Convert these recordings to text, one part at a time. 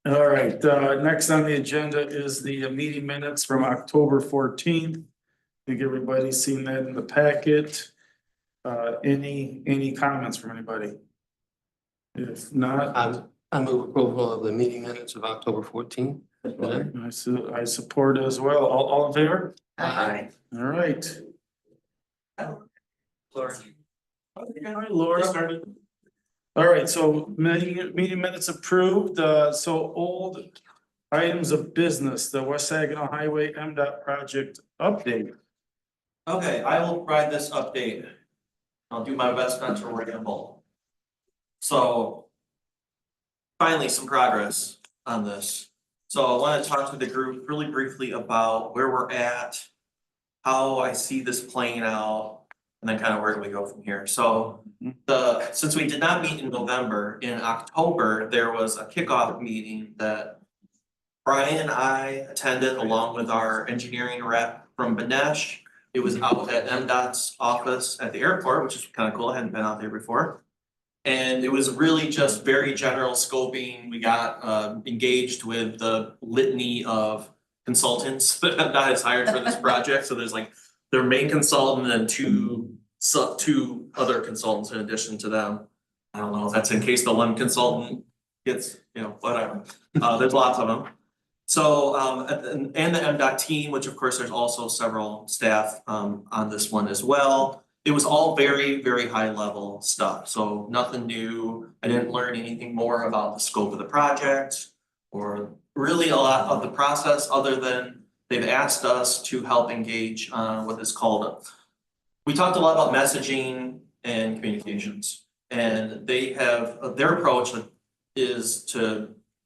All right, next on the agenda is the meeting minutes from October 14th. I think everybody's seen that in the packet. Any comments from anybody? If not, I move approval of the meeting minutes of October 14th. I support as well. All in favor? Aye. All right. Laura. Hi, Laura. All right, so meeting minutes approved. So old items of business, the West Saginaw Highway MDOT project update. Okay, I will provide this update. I'll do my best not to ramble. So. Finally, some progress on this. So I want to talk to the group really briefly about where we're at. How I see this playing out, and then kind of where do we go from here. So since we did not meet in November, in October, there was a kickoff meeting that Brian and I attended along with our engineering rep from Benesh. It was out at MDOT's office at the airport, which is kind of cool. I hadn't been out there before. And it was really just very general scoping. We got engaged with the litany of consultants that MDOT has hired for this project. So there's like their main consultant and two other consultants in addition to them. I don't know if that's in case the one consultant gets, whatever. There's lots of them. So and the MDOT team, which of course there's also several staff on this one as well. It was all very, very high level stuff. So nothing new. I didn't learn anything more about the scope of the project or really a lot of the process other than they've asked us to help engage on what is called. We talked a lot about messaging and communications, and they have their approach is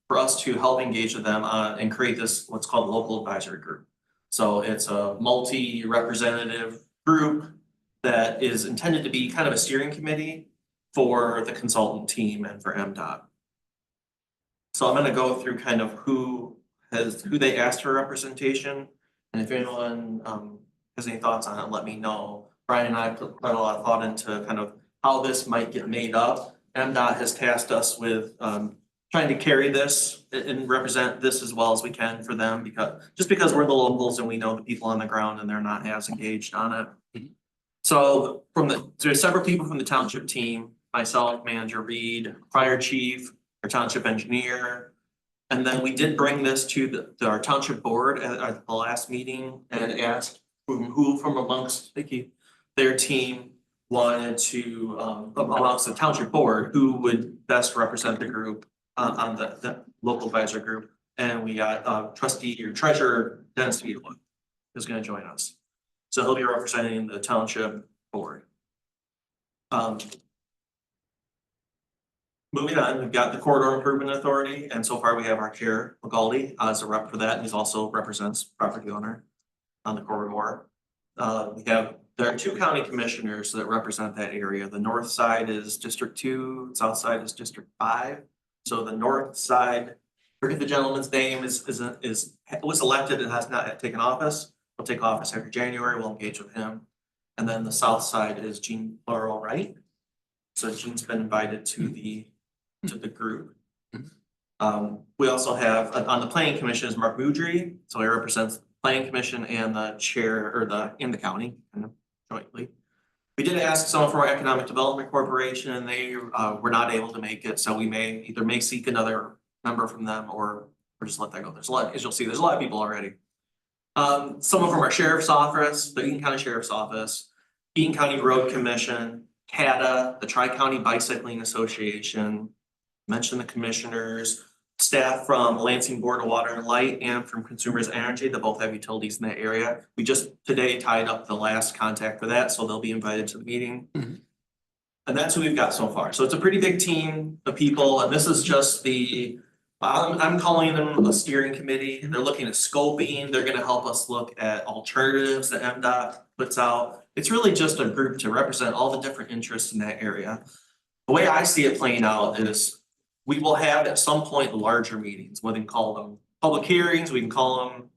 for us to help engage with them on and create this what's called local advisory group. So it's a multi-representative group that is intended to be kind of a steering committee for the consultant team and for MDOT. So I'm going to go through kind of who they asked for representation, and if anyone has any thoughts on it, let me know. Brian and I put quite a lot of thought into kind of how this might get made up. MDOT has tasked us with trying to carry this and represent this as well as we can for them because we're the locals and we know the people on the ground and they're not as engaged on it. So there's several people from the township team, myself, Manager Reed, Fire Chief, our township engineer. And then we did bring this to our township board at the last meeting and asked who from amongst their team wanted to, amongst the township board, who would best represent the group on the local advisory group. And we got trustee or treasurer Dennis Fiedler is going to join us. So he'll be representing the township board. Moving on, we've got the Corridor Improvement Authority, and so far we have our chair, McGaldy, as a rep for that, and he also represents property owner on the corridor. There are two county commissioners that represent that area. The north side is District 2, south side is District 5. So the north side, forget the gentleman's name, was elected and has not yet taken office. He'll take office every January. We'll engage with him. And then the south side is Gene Plural, right? So Gene's been invited to the group. We also have on the planning commission is Mark Moudry. So he represents the planning commission and the chair or in the county kind of jointly. We did ask someone from our economic development corporation and they were not able to make it. So we may seek another member from them or just let that go. There's a lot, as you'll see, there's a lot of people already. Someone from our sheriff's office, the Eaton County Sheriff's Office, Eaton County Road Commission, CATA, the Tri-County Bicycling Association, mentioned the commissioners, staff from Lansing Board of Water and Light and from Consumers Energy. They both have utilities in that area. We just today tied up the last contact for that, so they'll be invited to the meeting. And that's who we've got so far. So it's a pretty big team of people, and this is just I'm calling them a steering committee. They're looking at scoping. They're going to help us look at alternatives that MDOT puts out. It's really just a group to represent all the different interests in that area. The way I see it playing out is we will have at some point larger meetings. We can call them public hearings. We can call them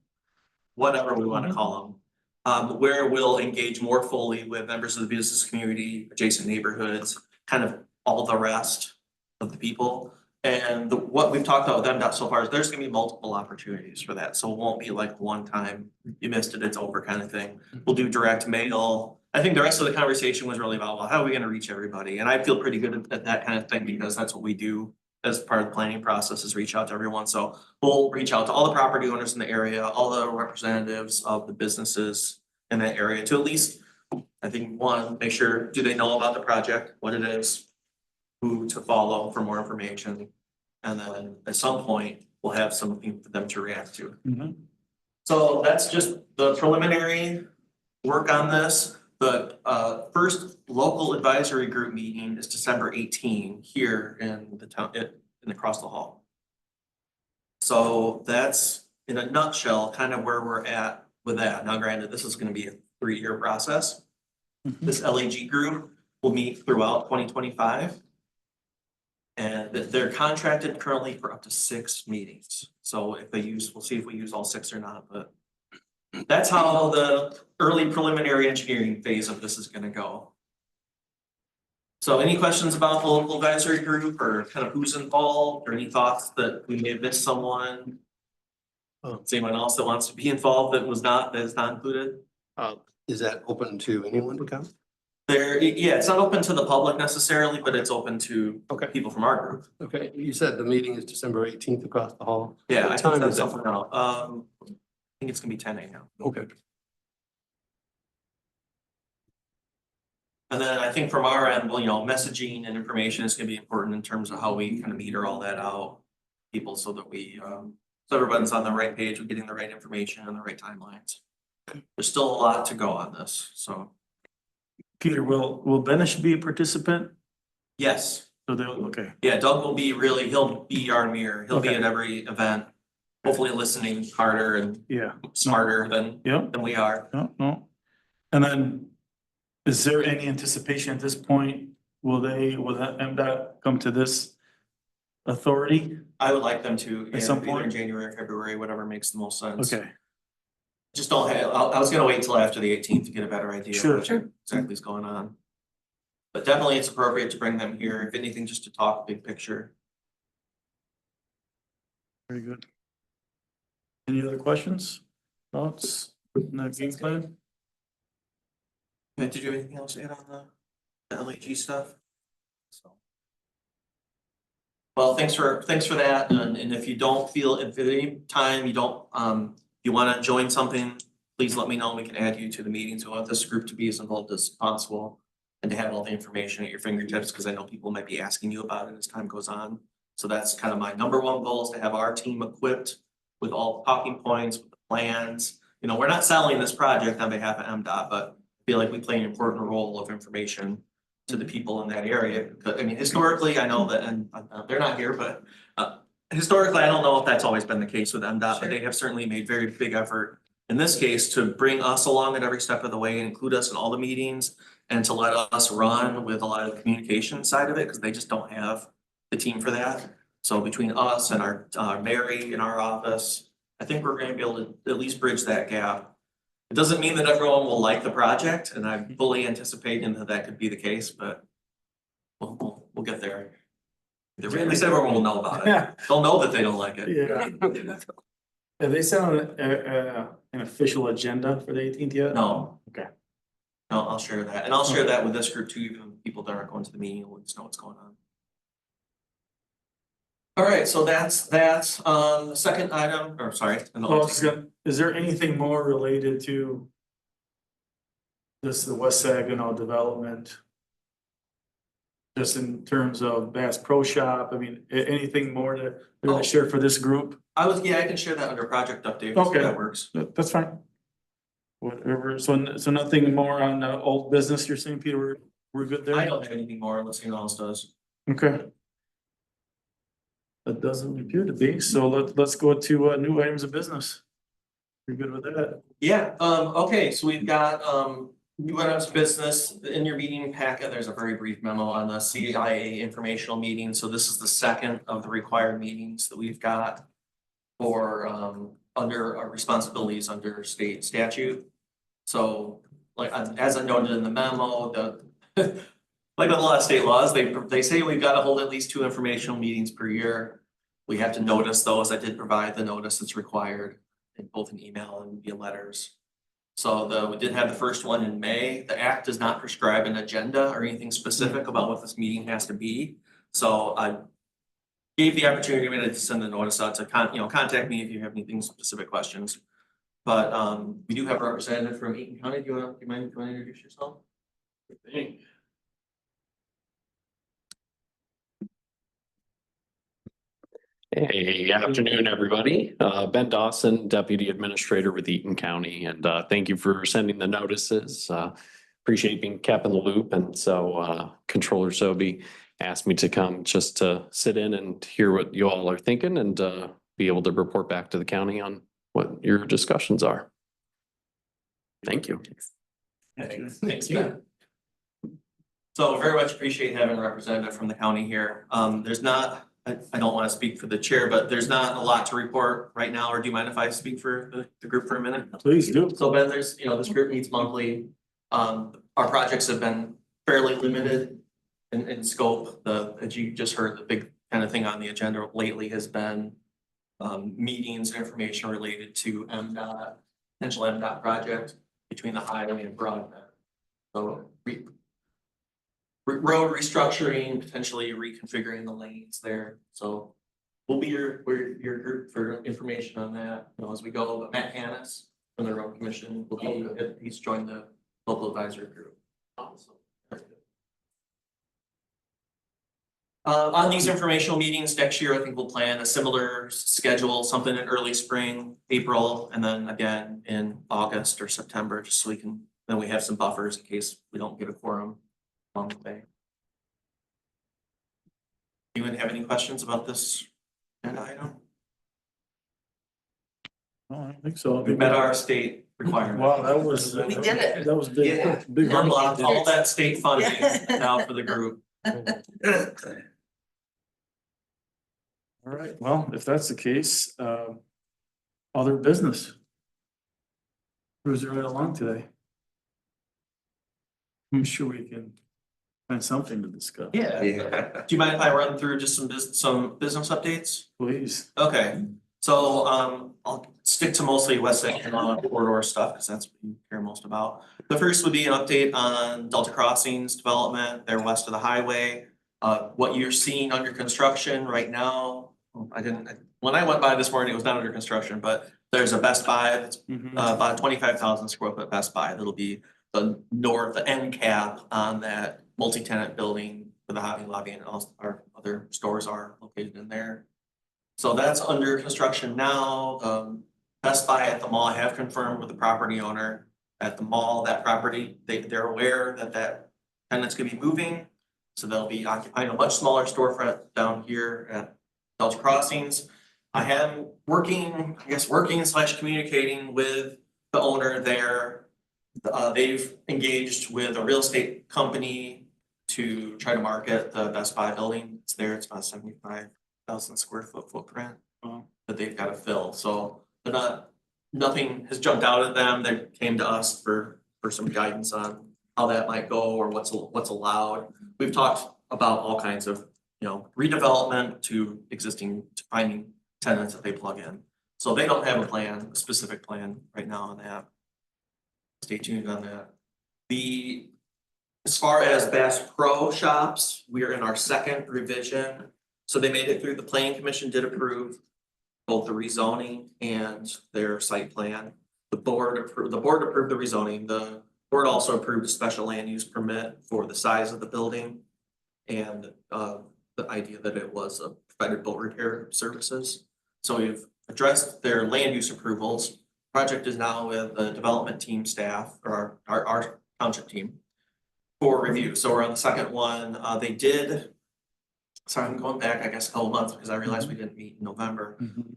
whatever we want to call them, where we'll engage more fully with members of the business community, adjacent neighborhoods, kind of all the rest of the people. And what we've talked about with MDOT so far is there's gonna be multiple opportunities for that, so it won't be like one time you missed it, it's over kind of thing. We'll do direct mail. I think the rest of the conversation was really about, well, how are we gonna reach everybody? And I feel pretty good at that kind of thing because that's what we do as part of the planning process is reach out to everyone. So we'll reach out to all the property owners in the area, all the representatives of the businesses in that area to at least, I think, one, make sure, do they know about the project, what it is, who to follow for more information. And then at some point, we'll have something for them to react to. Mhm. So that's just the preliminary work on this. The first local advisory group meeting is December 18 here in the town, in across the hall. So that's in a nutshell, kind of where we're at with that. Now granted, this is gonna be a 3-year process. Mhm. This LAG group will meet throughout 2025. And they're contracted currently for up to 6 meetings. So if they use, we'll see if we use all 6 or not, but that's how the early preliminary engineering phase of this is gonna go. So any questions about the local advisory group or kind of who's involved or any thoughts that we may have missed someone? Is anyone else that wants to be involved that is not included? Is that open to anyone to come? Yeah, it's not open to the public necessarily, but it's open to Okay. people from our group. Okay, you said the meeting is December 18th across the hall. Yeah, What I time think that's is it? something else. I think it's gonna be 10 AM. Okay. And then I think from our end, well, messaging and information is gonna be important in terms of how we kind of meter all that out. People so that so everyone's on the right page, we're getting the right information and the right timelines. There's still a lot to go on this, so Peter, will Benish be a participant? yes, So they'll, okay, yeah, Doug will be he'll be our mirror, he'll be Okay. at every event. Hopefully listening harder and yeah, smarter than yeah, we are. no. And then, is there any anticipation at this point, will that MDOT come to this authority? I would like them to, At some either in point? January, or February, whatever makes the most sense. Okay, Just don't have, I was gonna wait till after the 18th to get a better idea of Sure. what exactly is going on. But definitely it's appropriate to bring them here, if anything, just to talk big picture. very good. Any other questions, thoughts, on that game plan? Did you have anything else to add on the LAG stuff? So. Well, thanks for that, and if you don't feel, if at any time you don't, you wanna join something, please let me know, we can add you to the meetings. We want this group to be as involved as possible. And to have all the information at your fingertips, because I know people might be asking you about it as time goes on. So that's kind of my number one goal, is to have our team equipped with all the talking points, with the plans. We're not selling this project on behalf of MDOT, but I feel like we play an important role of information to the people in that area. I mean, historically, I know that, and they're not here, but historically, I don't know if that's always been the case with MDOT, but they have certainly made very big effort in this case to bring us along at every step of the way and include us in all the meetings and to let us run with a lot of the communication side of it, because they just don't have the team for that. So between us and our Mary in our office, I think we're gonna be able to at least bridge that gap. It doesn't mean that everyone will like the project, and I'm fully anticipating that could be the case, but we'll get there. At least everyone will know about it. Yeah, They'll know that they don't like it. yeah. Have they sent out an official agenda for the 18th yet? No. Okay. No, I'll share that, and I'll share that with this group too, even people that aren't going to the meeting will just know what's going on. All right, so that's the second item, or sorry. Is there anything more related to the West Saginaw development? Just in terms of Bass Pro Shop, I mean, anything more to share for this group? I can share that under project update. Okay. That works. That's fine. Whatever, so nothing more on old business, you're saying, Peter, we're good there? I don't have anything more unless anyone else does. Okay. That doesn't appear to be, so let's go to new items of business. You're good with that? Yeah, okay, so we've got new items of business in your meeting packet. There's a very brief memo on the CIA informational meeting. So this is the second of the required meetings that we've got for under our responsibilities under state statute. So like as I noted in the memo, like with a lot of state laws, they say we've got to hold at least 2 informational meetings per year. We have to notice those. I did provide the notice that's required in both an email and via letters. So we did have the first one in May. The act does not prescribe an agenda or anything specific about what this meeting has to be. So I gave the opportunity to send the notice out to contact me if you have anything specific questions. But we do have a representative from Eaton County. Do you mind to introduce yourself? Hey, afternoon, everybody. Ben Dawson, Deputy Administrator with Eaton County, and thank you for sending the notices. Appreciate being kept in the loop, and so Controller Sobey asked me to come just to sit in and hear what you all are thinking and be able to report back to the county on what your discussions are. Thank you. Thanks, Ben. So very much appreciate having a representative from the county here. There's not, I don't want to speak for the chair, but there's not a lot to report right now. Or do you mind if I speak for the group for a minute? Please do. So Ben, there's, this group meets monthly. Our projects have been fairly limited in scope. As you just heard, the big kind of thing on the agenda lately has been meetings and information related to MDOT, potential MDOT project between the highway and broadband. So road restructuring, potentially reconfiguring the lanes there. So we'll be your group for information on that, as we go. But Matt Hannes from the Road Commission will be, he's joined the local advisory group. Awesome. On these informational meetings next year, I think we'll plan a similar schedule, something in early spring, April, and then again in August or September, just so then we have some buffers in case we don't get a quorum along the way. Anyone have any questions about this agenda item? Oh, I think so. We met our state requirement. Wow, that was. We did it. That was big. Yeah. Big. Unlocked all that state funding now for the group. All right, well, if that's the case, other business. Cruising right along today. I'm sure we can find something to discuss. Yeah. Do you mind if I run through just some business updates? Please. Okay, so I'll stick to mostly West Saginaw corridor stuff because that's what you care most about. The first would be an update on Delta Crossings development. They're west of the highway. What you're seeing under construction right now, when I went by this morning, it was not under construction, but there's a Best Buy that's about 25,000 square foot Best Buy. That'll be the end cap on that multi-tenant building where the Hobby Lobby and all our other stores are located in there. So that's under construction now. Best Buy at the mall, I have confirmed with the property owner at the mall, that property, they're aware that tenant's gonna be moving. So they'll be occupying a much smaller storefront down here at Delta Crossings. I am working / communicating with the owner there. They've engaged with a real estate company to try to market the Best Buy building. It's there, it's about 75,000 square foot footprint that they've got to fill. So nothing has jumped out at them. They came to us for some guidance on how that might go or what's allowed. We've talked about all kinds of, redevelopment to finding tenants that they plug in. So they don't have a specific plan right now on that. Stay tuned on that. As far as Bass Pro Shops, we are in our second revision. So they made it through, the planning commission did approve both the rezoning and their site plan. The board approved the rezoning. The board also approved a special land use permit for the size of the building and the idea that it was a provided boat repair services. So we've addressed their land use approvals. Project is now with the development team staff or our township team for review. So we're on the second one. Sorry, I'm going back, I guess, a couple months because I realized we didn't meet in November.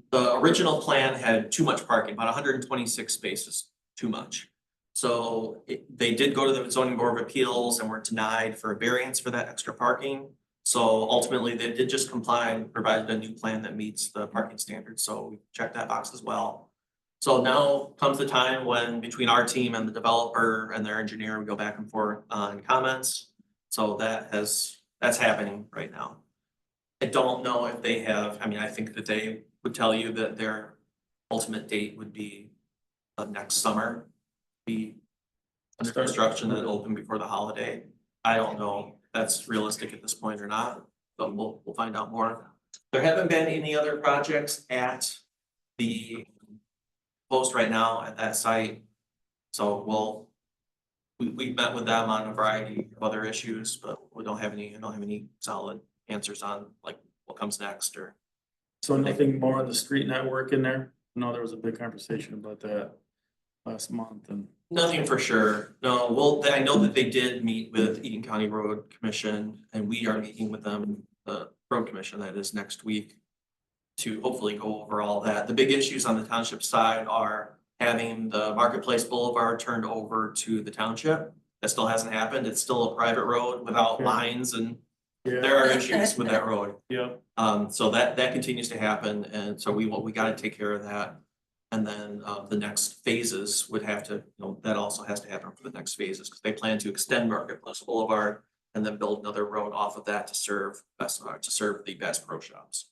The original plan had too much parking, about 126 spaces, too much. So they did go to the zoning board of appeals and were denied for a variance for that extra parking. So ultimately they did just comply and provided a new plan that meets the parking standards. So we checked that box as well. So now comes the time when between our team and the developer and their engineer, we go back and forth on comments. So that's happening right now. I don't know if they have, I mean, I think that they would tell you that their ultimate date would be next summer. Be under Start. construction and open before the holiday. I don't know if that's realistic at this point or not, but we'll find out more. There haven't been any other projects at the post right now at that site. So we've met with them on a variety of other issues, but I don't have any solid answers on like what comes next or. So nothing more on the street network in there? No, there was a big conversation about that last month and. Nothing for sure. No, well, I know that they did meet with Eaton County Road Commission and we are meeting with them, the road commission that is next week. To hopefully go over all that. The big issues on the township side are having the Marketplace Boulevard turned over to the township. That still hasn't happened. It's still a private road without lines and there are issues with that road. Yeah. So that continues to happen, and so we gotta take care of that. And then the next phases would have to, you know, that also has to happen for the next phases, because they plan to extend Marketplace Boulevard and then build another road off of that to serve the Bass Pro Shops.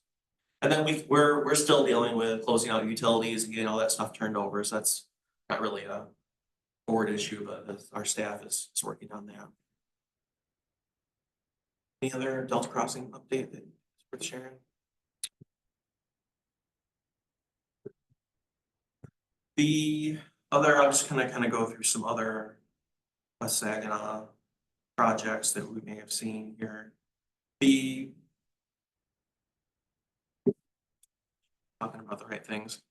And then we're still dealing with closing out utilities and getting all that stuff turned over, so that's not really a board issue, but our staff is working on that. Any other Delta Crossing update that is worth sharing? The other, I'm just gonna kind of go through some other Saginaw projects that we may have seen here. Talking about the right things.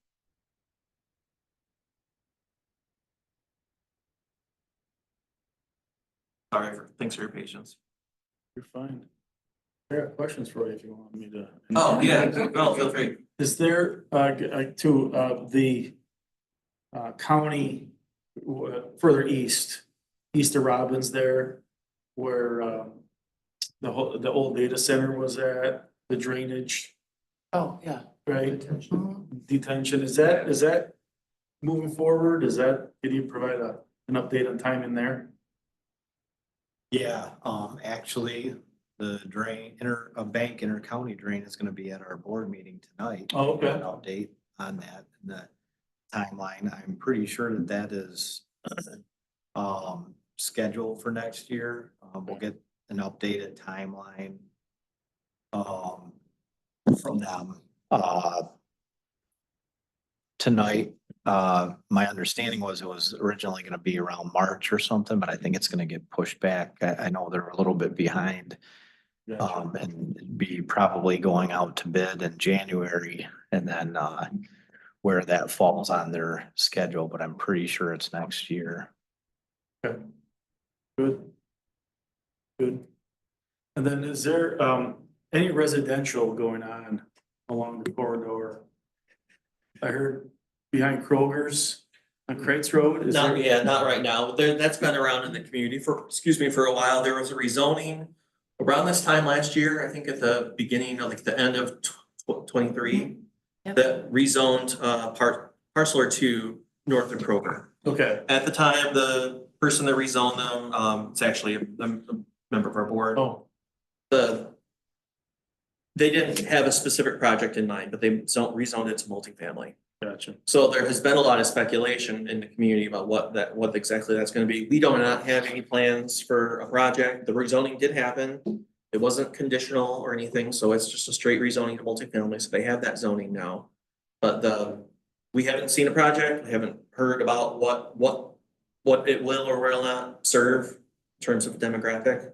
Thanks for your patience. You're fine. I got questions for you if you want me to. Oh, yeah, no, feel free. Is there, the county further east of Robbins there, where the old data center was at, the drainage, Oh, yeah. right? Detention, is that moving forward? Can you provide an update on time in there? Yeah, actually, the bank inter-county drain is gonna be at our board meeting tonight. Oh, okay. An update on that and the timeline. I'm pretty sure that is scheduled for next year. We'll get an updated timeline from them tonight. My understanding was it was originally gonna be around March or something, but I think it's gonna get pushed back. I know they're a little bit behind. Gotcha. And be probably going out to bid in January and then where that falls on their schedule, but I'm pretty sure it's next year. Okay. Good. Good. And then is there any residential going on along the corridor? I heard behind Kroger's on Crates Road. Is there? Not right now. That's been around in the community for a while. There was a rezoning around this time last year, I think at the beginning of like the end of 23. Yep. That rezoned parcel or two north of Kroger. Okay. At the time, the person that rezoned them, it's actually a member of our board. Oh, They didn't have a specific project in mind, but they rezoned it to multifamily. gotcha. So there has been a lot of speculation in the community about what exactly that's gonna be. We do not have any plans for a project. The rezoning did happen. It wasn't conditional or anything, so it's just a straight rezoning to multifamily, so they have that zoning now. But we haven't seen a project, we haven't heard about what it will or will not serve in terms of demographic.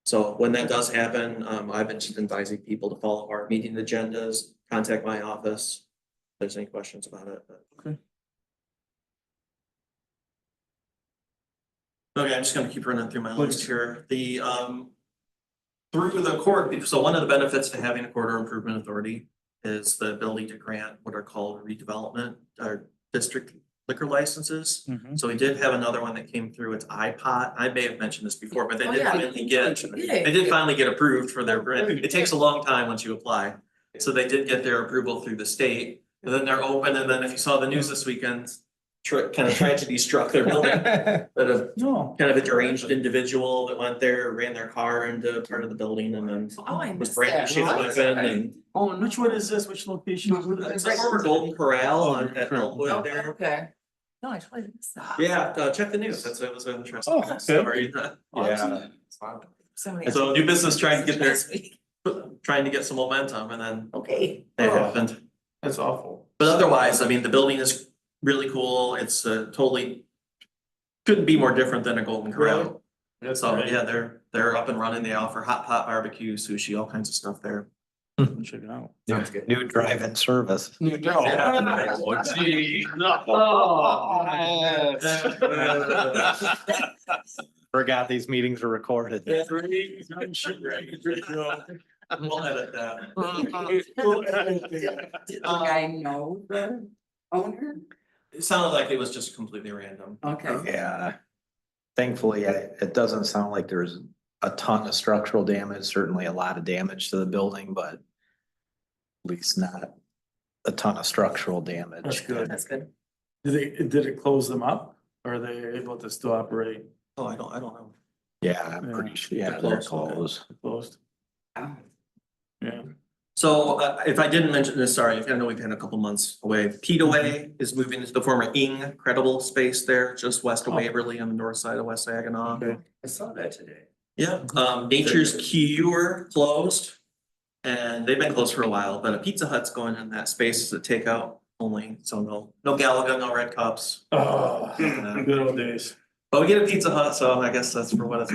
So when that does happen, I've been just advising people to follow our meeting agendas, contact my office. If there's any questions about it. Okay. Okay, I'm just gonna keep running through my list here. Through the court, so one of the benefits to having a corridor improvement authority is the ability to grant what are called redevelopment or district liquor licenses. Mhm. So we did have another one that came through, it's iPod. I may have mentioned this before, but they Oh, did yeah. finally get approved for their grant. It takes a long time once you apply. So they did get their approval through the state, and then they're open, and then if you saw the news this weekend, kind of tragedy struck their building. That a No. kind of a deranged individual that went there, ran their car into part of the building and then Oh, I was missed brand new that. shit weapon and. Oh, and which one is this? Which location? It's the former Golden Corral Oh, on at Corral. Elmwood Okay, there. okay. No, I totally missed that. Yeah, check the news. That's it was an interesting Oh, okay. story. Yeah. Somebody So asked new me business trying to get there, last week. trying to get some momentum and then Okay. that Oh. happened. That's awful. But otherwise, I mean, the building is really cool. It's totally. Couldn't be more different than a Golden Corral. That's So great. yeah, they're up and running. They offer hot pot barbecue, sushi, all kinds of stuff there. Check it out. New drive-in service. You don't. Yeah. Oh, gee. Forgot these meetings were recorded. We'll edit that. Did the guy know the owner? It sounded like it was just completely random. Okay. Yeah. Thankfully, it doesn't sound like there's a ton of structural damage, certainly a lot of damage to the building, but at least not a ton of structural damage. That's good. That's good. Did it close them up? Or are they able to still operate? Oh, I don't know. Yeah, I'm pretty sure, yeah, they're closed. Closed? Oh. Yeah. So if I didn't mention this, sorry, I know we've had a couple months away. Peataway is moving into the former Credible space there, just west of Oh. Waverly on the north side of West Saginaw. Okay. I saw that today. Yeah, Nature's Cure closed. And they've been closed for a while, but a Pizza Hut's going in that space as a takeout only, so no Galaga, no red cups. Oh, good old days. But we get a Pizza Hut, so I guess that's for what it's.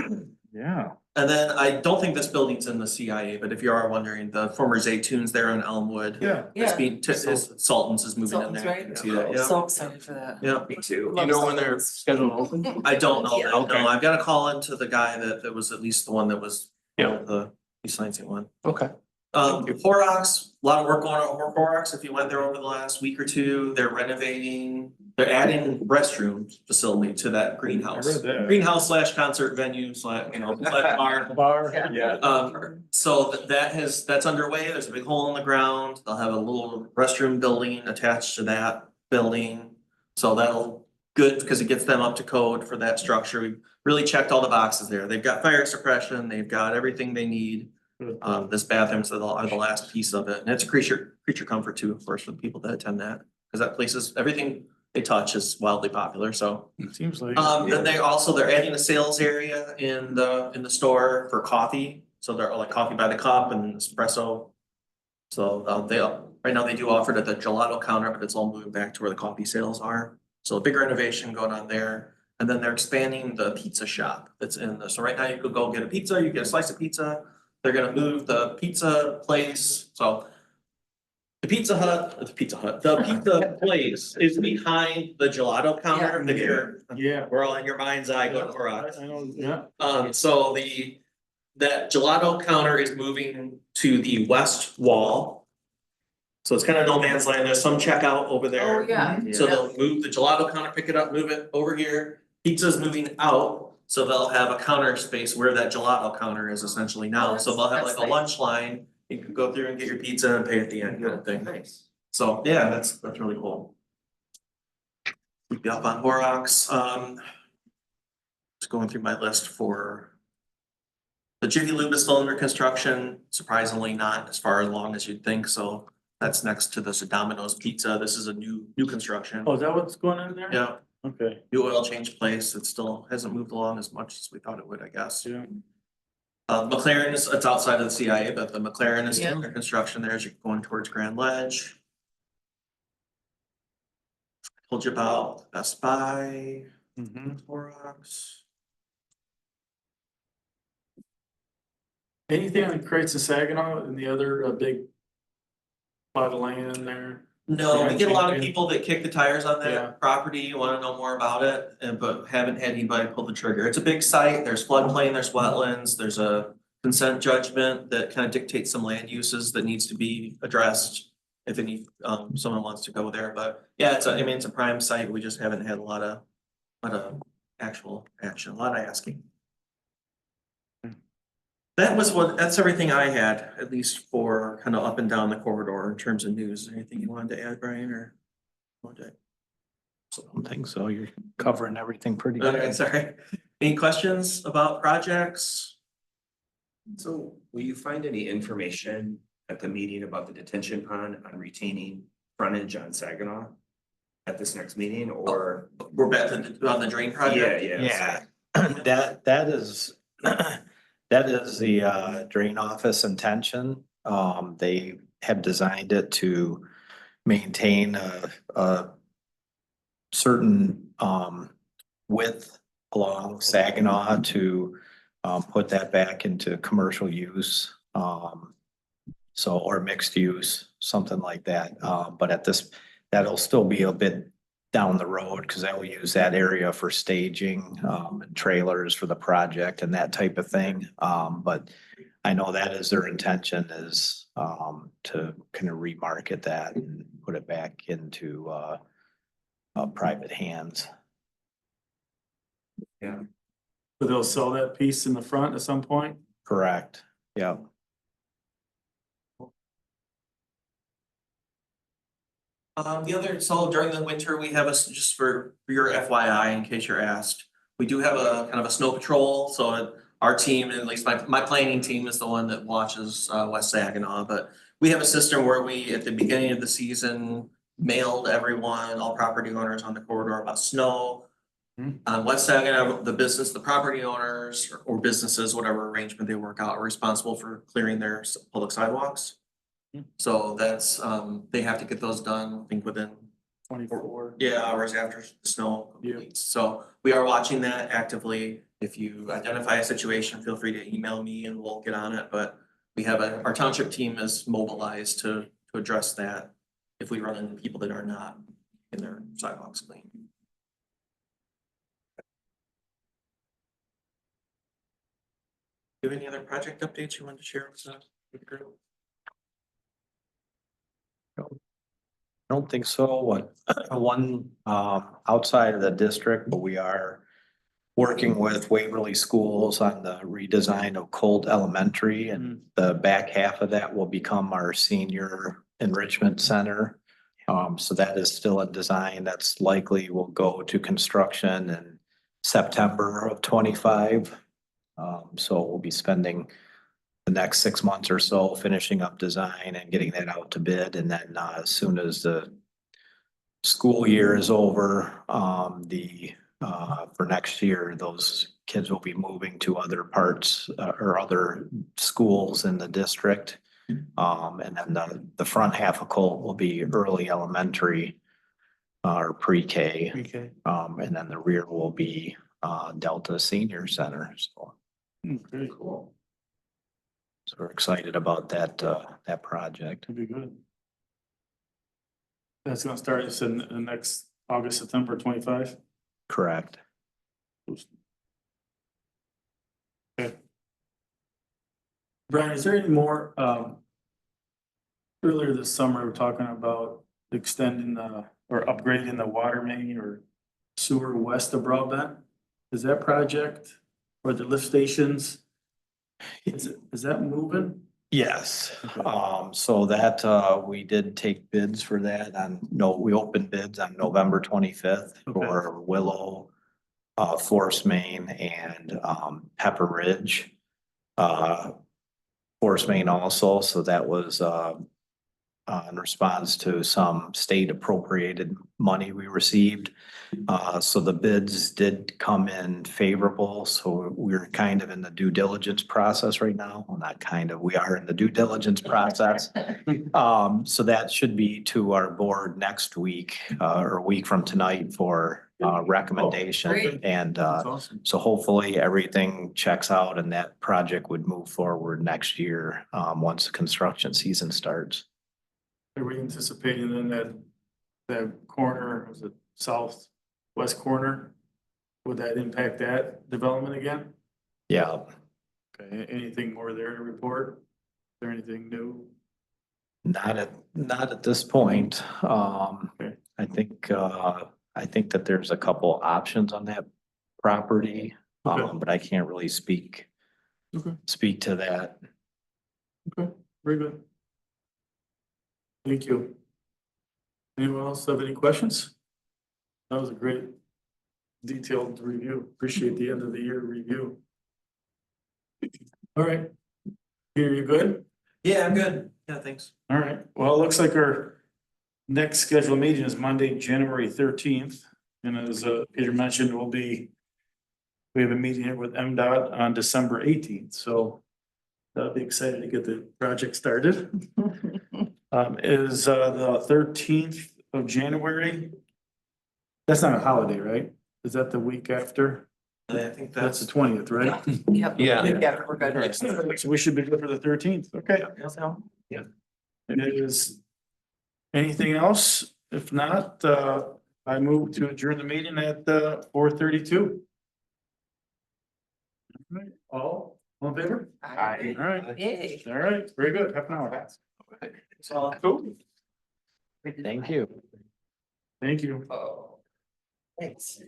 Yeah. And then I don't think this building's in the CIA, but if you are wondering, the former Zaytoons there on Elmwood. Yeah. It's Yeah. being, Sultan's is moving in Sultan's, there. right? You can see that, yeah. So excited for that. Yeah. Me too. You know when they're scheduled to open? I don't know, Yeah. that, Okay. no, I've got to call into the guy that was at least the one that was. Yeah. The East Lansing one. Okay. Horrocks, a lot of work going on at Horrocks. If you went there over the last week or two, they're renovating, they're adding restroom facility to that greenhouse. I read that. Greenhouse slash concert venue slash, slash bar. Bar. Yeah. So that's underway. There's a big hole in the ground. They'll have a little restroom building attached to that building. So that'll good because it gets them up to code for that structure. We really checked all the boxes there. They've got fire suppression, they've got everything they need. Good. This bathrooms are the last piece of it, and it's a creature comfort too, of course, for the people that attend that. Cause that place is, everything they touch is wildly popular, so. Seems like. Then they're adding a sales area in the store for coffee, so they're like coffee by the cup and espresso. So right now they do offer it at the gelato counter, but it's all moving back to where the coffee sales are. So a big renovation going on there. And then they're expanding the pizza shop that's in the, so right now you could go get a pizza, you get a slice of pizza. They're gonna move the pizza place, so. The pizza place is behind the gelato counter. Yeah. If you're, Yeah. we're all in your mind's eye, go to Horrocks. I know, yeah. So that gelato counter is moving to the west wall. So it's kind of no man's land. There's some checkout over there. Oh, yeah. So they'll move the gelato counter, pick it up, move it over here. Pizza's moving out, so they'll have a counter space where that gelato counter is essentially now. So they'll have like That's a nice. lunch line. You can go through and get your pizza and pay at the end, kind of thing. Nice. So, yeah, that's really cool. Keep you up on Horrocks, just going through my list for. The Jiffy Lube is still under construction, surprisingly not as far along as you'd think, so that's next to the Domino's Pizza, this is a new construction. Oh, is that what's going on there? Yeah, Okay, new oil change place, it still hasn't moved along as much as we thought it would, I guess. yeah. McLaren it's outside of the CIA, but the McLaren is still Yeah. under construction there as you're going towards Grand Ledge. Told you about Best Buy, Mhm. Horrocks. Anything on Crates and Saginaw and the other big plot of land in there? No, we get a lot of Yeah. people that kick the tires on Yeah. that property, wanna know more about it, but haven't had anybody pull the trigger. It's a big site, there's floodplain, there's wetlands, there's a consent judgment that kind of dictates some land uses that needs to be addressed. If someone wants to go there, but yeah, it's a prime site, we just haven't had a lot of actual action, a lot of asking. That's everything I had, at least for kind of up and down the corridor in terms of news. Anything you wanted to add, Brian, or? I don't think so. You're covering everything pretty Okay, good. sorry. Any questions about projects? So will you find any information at the meeting about the detention pond on retaining frontage on Saginaw? At this next meeting or? We're back to on the drain project? Yeah, that is, that is the drain office intention. They have designed it to maintain a certain width along Saginaw to put that back into commercial use. So, or mixed use, something like that. But at this, that'll still be a bit down the road because I will use that area for staging and trailers for the project and that type of thing. But I know that is their intention is to kind of remarket that and put it back into private hands. So they'll sell that piece in the front at some point? Correct. Yeah. So during the winter, we have just for your FYI, in case you're asked, we do have a kind of a snow patrol, so our team, at least my planning team is the one that watches West Saginaw, but we have a system where we, at the beginning of the season, mailed everyone, all property owners on the corridor about snow. On West Saginaw, the property owners or businesses, whatever arrangement they work out, are responsible for clearing their public sidewalks. So that's, they have to get those done, I think within 24. hours after the snow Yeah. completes. So we are watching that actively. If you identify a situation, feel free to email me and we'll get on it, but we have our township team is mobilized to address that if we run into people that are not in their sidewalks clean. Do you have any other project updates you wanted to share with the group? I don't think so. One outside of the district, but we are working with Waverly Schools on the redesign of Colt Elementary, and the back half of that will become our senior enrichment center. So that is still a design that's likely will go to construction in September of 25. So we'll be spending the next 6 months or so finishing up design and getting that out to bid. And then as soon as the school year is over, for next year, those kids will be moving to other parts or other schools in the district. And then the front half of Colt will be early elementary or pre-K. Okay. And then the rear will be Delta Senior Center. So Very cool. we're excited about that project. That'd be good. That's gonna start us in the next August, September 25. Correct. Okay. Brian, is there any more, earlier this summer, we were talking about extending or upgrading the water main or sewer west of Broadbent? Is that project or the lift stations? Is that moving? Yes, so that, we did take bids for that we opened bids on November 25th for Willow, Forest Main and, Pepper Ridge. Forest Main also, so that was, in response to some state appropriated money we received. So the bids did come in favorable, so we're kind of in the due diligence process right now. Well, not kind of, we are in the due diligence process. So that should be to our board next week, or a week from tonight for recommendation. Great. And That's awesome. so hopefully everything checks out and that project would move forward next year, once the construction season starts. Are we anticipating then that corner, was it southwest corner? Would that impact that development again? Yeah. Okay, anything more there to report? Is there anything new? Not at this point. Okay. I think that there's a couple options on that property, Okay. but I can't really speak to that. Okay, very good. Thank you. Anyone else have any questions? That was a great detailed review. Appreciate the end of the year review. All right. Here, you good? Yeah, I'm good. Yeah, thanks. All right. Well, it looks like our next scheduled meeting is Monday, January 13th. And as Peter mentioned, we have a meeting here with MDOT on December 18th, so I'll be excited to get the project started. Is the 13th of January? That's not a holiday, right? Is that the week after? I think That's the that's, 20th, right? Yep. Yeah. Yeah, we're All right, good. so we should be good for the 13th, okay? So, And it is, anything else? If not, I move to adjourn the meeting at 4:32. All right, all in favor? All right, Yay. all right, very good, half an hour. so, Cool, Thank you. thank you. oh. Thanks.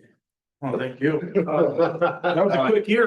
Oh, thank you. That was a quick year.